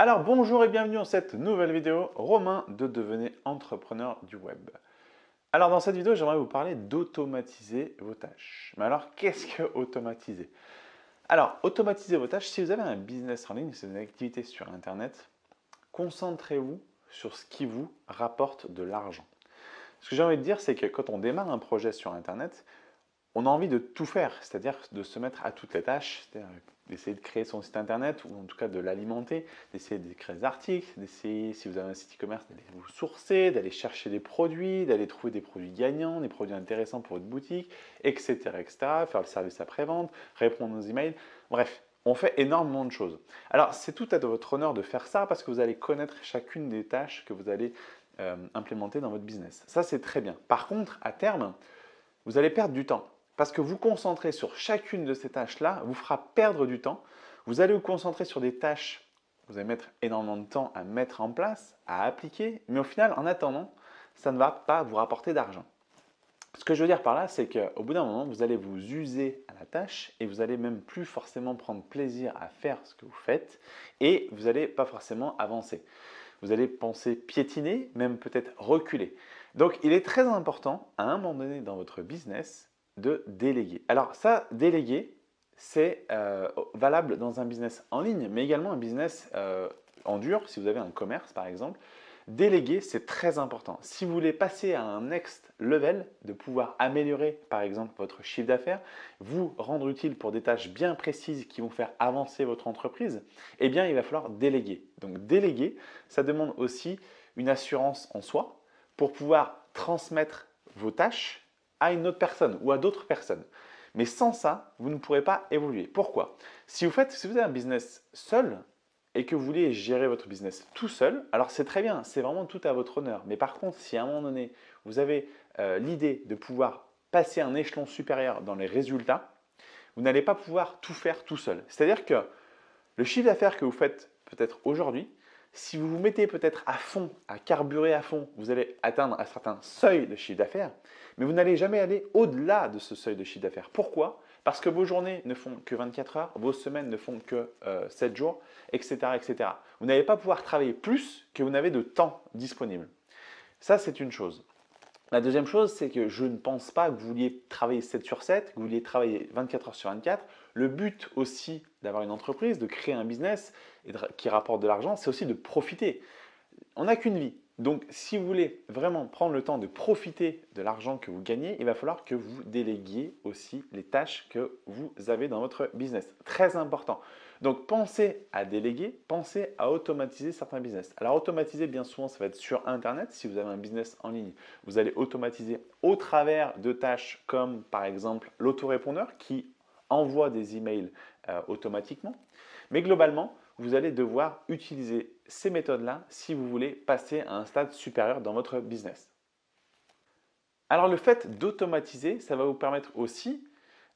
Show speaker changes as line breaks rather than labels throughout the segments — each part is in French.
Alors bonjour et bienvenue dans cette nouvelle vidéo, Romain de Devenez entrepreneur du web. Alors dans cette vidéo, j'aimerais vous parler d'automatiser vos tâches. Mais alors qu'est-ce que automatiser? Alors automatiser vos tâches, si vous avez un business en ligne, c'est une activité sur Internet, concentrez-vous sur ce qui vous rapporte de l'argent. Ce que j'ai envie de dire, c'est que quand on démarre un projet sur Internet, on a envie de tout faire, c'est-à-dire de se mettre à toutes les tâches, c'est-à-dire d'essayer de créer son site internet ou en tout cas de l'alimenter, d'essayer d'écrire des articles, d'essayer, si vous avez un site e-commerce, d'aller vous sourcer, d'aller chercher des produits, d'aller trouver des produits gagnants, des produits intéressants pour votre boutique, etc., etc., faire le service après-vente, répondre aux emails, bref. On fait énormément de choses. Alors, c'est tout à votre honneur de faire ça parce que vous allez connaître chacune des tâches que vous allez implémenter dans votre business. Ça, c'est très bien. Par contre, à terme, vous allez perdre du temps. Parce que vous concentrer sur chacune de ces tâches-là vous fera perdre du temps. Vous allez vous concentrer sur des tâches, vous allez mettre énormément de temps à mettre en place, à appliquer, mais au final, en attendant, ça ne va pas vous rapporter d'argent. Ce que je veux dire par là, c'est qu'au bout d'un moment, vous allez vous user à la tâche et vous allez même plus forcément prendre plaisir à faire ce que vous faites et vous n'allez pas forcément avancer. Vous allez penser piétiner, même peut-être reculer. Donc, il est très important, à un moment donné dans votre business, de déléguer. Alors ça, déléguer, c'est valable dans un business en ligne, mais également un business en dur, si vous avez un commerce par exemple. Déléguer, c'est très important. Si vous voulez passer à un next level, de pouvoir améliorer par exemple votre chiffre d'affaires, vous rendre utile pour des tâches bien précises qui vont faire avancer votre entreprise, eh bien il va falloir déléguer. Donc déléguer, ça demande aussi une assurance en soi pour pouvoir transmettre vos tâches à une autre personne ou à d'autres personnes. Mais sans ça, vous ne pourrez pas évoluer. Pourquoi? Si vous avez un business seul, et que vous voulez gérer votre business tout seul, alors c'est très bien, c'est vraiment tout à votre honneur. Mais par contre, si à un moment donné, vous avez l'idée de pouvoir passer un échelon supérieur dans les résultats, vous n'allez pas pouvoir tout faire tout seul. C'est-à-dire que le chiffre d'affaires que vous faites peut-être aujourd'hui, si vous vous mettez peut-être à fond, à carburer à fond, vous allez atteindre un certain seuil de chiffre d'affaires, mais vous n'allez jamais aller au-delà de ce seuil de chiffre d'affaires. Pourquoi? Parce que vos journées ne font que 24 heures, vos semaines ne font que 7 jours, etc., etc. Vous n'allez pas pouvoir travailler plus que vous n'avez de temps disponible. Ça, c'est une chose. La deuxième chose, c'est que je ne pense pas que vous vouliez travailler 7 sur 7, que vous vouliez travailler 24 heures sur 24. Le but aussi d'avoir une entreprise, de créer un business qui rapporte de l'argent, c'est aussi de profiter. On n'a qu'une vie. Donc, si vous voulez vraiment prendre le temps de profiter de l'argent que vous gagnez, il va falloir que vous déléguiez aussi les tâches que vous avez dans votre business. Très important. Donc, pensez à déléguer, pensez à automatiser certains business. Alors, automatiser, bien souvent, ça va être sur Internet. Si vous avez un business en ligne, vous allez automatiser au travers de tâches comme, par exemple, l'autorépondeur qui envoie des emails automatiquement. Mais globalement, vous allez devoir utiliser ces méthodes-là si vous voulez passer à un stade supérieur dans votre business. Alors le fait d'automatiser, ça va vous permettre aussi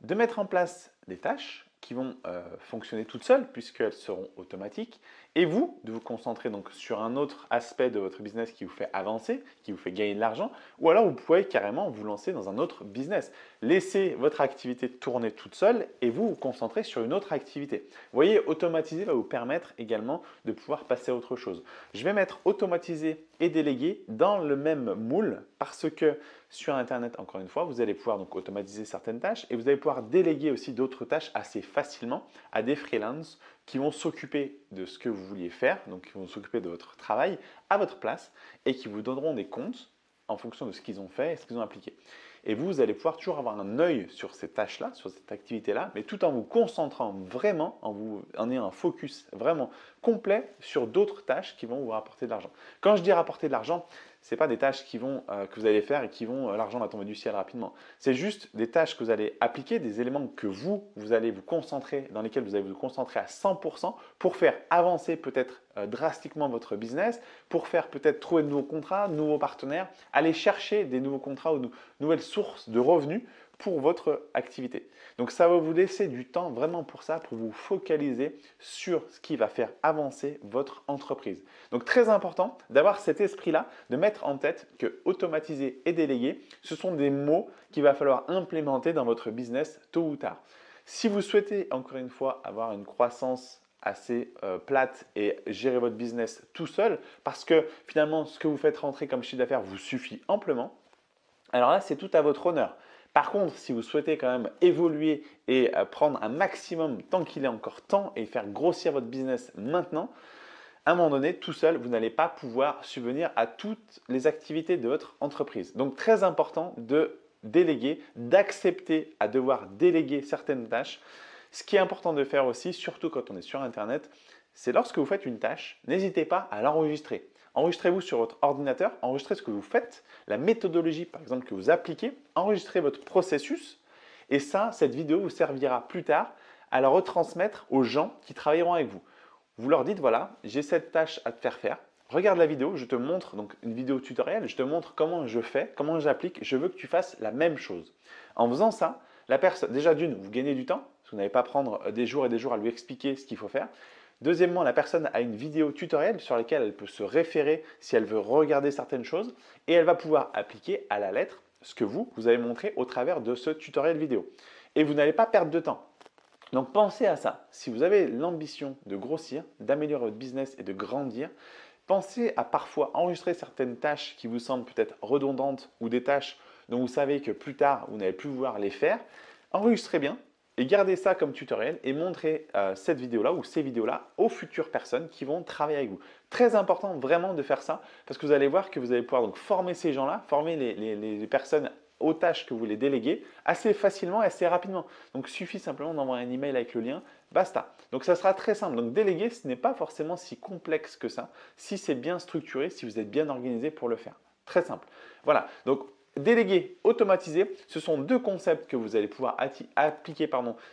de mettre en place des tâches qui vont fonctionner toutes seules puisqu'elles seront automatiques et vous, de vous concentrer donc sur un autre aspect de votre business qui vous fait avancer, qui vous fait gagner de l'argent ou alors vous pouvez carrément vous lancer dans un autre business. Laissez votre activité tourner toute seule et vous vous concentrez sur une autre activité. Vous voyez, automatiser va vous permettre également de pouvoir passer à autre chose. Je vais mettre automatiser et déléguer dans le même moule parce que sur Internet, encore une fois, vous allez pouvoir donc automatiser certaines tâches et vous allez pouvoir déléguer aussi d'autres tâches assez facilement à des freelances qui vont s'occuper de ce que vous vouliez faire, donc qui vont s'occuper de votre travail à votre place et qui vous donneront des comptes en fonction de ce qu'ils ont fait et ce qu'ils ont appliqué. Et vous allez pouvoir toujours avoir un œil sur ces tâches-là, sur cette activité-là, mais tout en vous concentrant vraiment, en ayant un focus vraiment complet sur d'autres tâches qui vont vous rapporter de l'argent. Quand je dis rapporter de l'argent, ce n'est pas des tâches que vous allez faire et l'argent va tomber du ciel rapidement. C'est juste des tâches que vous allez appliquer, des éléments que vous allez vous concentrer, dans lesquels vous allez vous concentrer à 100% pour faire avancer peut-être drastiquement votre business, pour faire peut-être trouver de nouveaux contrats, de nouveaux partenaires, aller chercher des nouveaux contrats ou de nouvelles sources de revenus pour votre activité. Donc ça va vous laisser du temps vraiment pour ça, pour vous focaliser sur ce qui va faire avancer votre entreprise. Donc très important d'avoir cet esprit-là, de mettre en tête que automatiser et déléguer, ce sont des mots qu'il va falloir implémenter dans votre business tôt ou tard. Si vous souhaitez encore une fois avoir une croissance assez plate et gérer votre business tout seul parce que finalement, ce que vous faites rentrer comme chiffre d'affaires vous suffit amplement. Alors là, c'est tout à votre honneur. Par contre, si vous souhaitez quand même évoluer et prendre un maximum tant qu'il est encore temps et faire grossir votre business maintenant, à un moment donné, tout seul, vous n'allez pas pouvoir subvenir à toutes les activités de votre entreprise. Donc, très important de déléguer, d'accepter à devoir déléguer certaines tâches. Ce qui est important de faire aussi, surtout quand on est sur Internet, c'est lorsque vous faites une tâche, n'hésitez pas à l'enregistrer. Enregistrez-vous sur votre ordinateur, enregistrez ce que vous faites, la méthodologie par exemple que vous appliquez, enregistrez votre processus et ça, cette vidéo vous servira plus tard à la retransmettre aux gens qui travailleront avec vous. Vous leur dites voilà, j'ai cette tâche à te faire faire. Regarde la vidéo, je te montre donc une vidéo tutoriel, je te montre comment je fais, comment j'applique, je veux que tu fasses la même chose. En faisant ça, la personne, déjà d'une, vous gagnez du temps, parce que vous n'allez pas prendre des jours et des jours à lui expliquer ce qu'il faut faire. Deuxièmement, la personne a une vidéo tutoriel sur laquelle elle peut se référer si elle veut regarder certaines choses et elle va pouvoir appliquer à la lettre ce que vous avez montré au travers de ce tutoriel vidéo. Et vous n'allez pas perdre de temps. Donc pensez à ça. Si vous avez l'ambition de grossir, d'améliorer votre business et de grandir, pensez à parfois enregistrer certaines tâches qui vous semblent peut-être redondantes ou des tâches dont vous savez que plus tard, vous n'allez plus pouvoir les faire. Enregistrez bien et gardez ça comme tutoriel et montrez cette vidéo-là ou ces vidéos-là aux futures personnes qui vont travailler avec vous. Très important vraiment de faire ça parce que vous allez voir que vous allez pouvoir donc former ces gens-là, former les personnes aux tâches que vous voulez déléguer assez facilement et assez rapidement. Donc, il suffit simplement d'envoyer un email avec le lien, basta. Donc, ça sera très simple. Donc, déléguer, ce n'est pas forcément si complexe que ça si c'est bien structuré, si vous êtes bien organisé pour le faire. Très simple. Voilà. Donc, déléguer, automatiser, ce sont deux concepts que vous allez pouvoir appliquer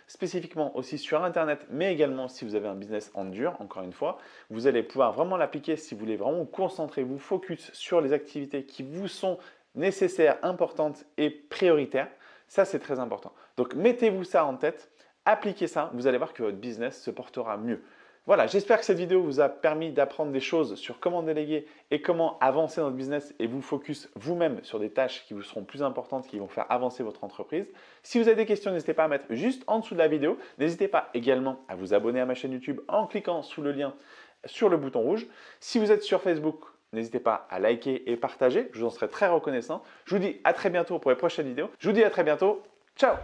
spécifiquement aussi sur Internet, mais également si vous avez un business en dur, encore une fois. Vous allez pouvoir vraiment l'appliquer si vous voulez vraiment vous concentrer, vous focus sur les activités qui vous sont nécessaires, importantes et prioritaires. Ça, c'est très important. Donc, mettez-vous ça en tête, appliquez ça, vous allez voir que votre business se portera mieux. Voilà, j'espère que cette vidéo vous a permis d'apprendre des choses sur comment déléguer et comment avancer dans votre business et vous focus vous-même sur des tâches qui vous seront plus importantes, qui vont faire avancer votre entreprise. Si vous avez des questions, n'hésitez pas à mettre juste en dessous de la vidéo. N'hésitez pas également à vous abonner à ma chaîne YouTube en cliquant sous le lien sur le bouton rouge. Si vous êtes sur Facebook, n'hésitez pas à liker et partager, je vous en serai très reconnaissant. Je vous dis à très bientôt pour les prochaines vidéos. Je vous dis à très bientôt. Ciao!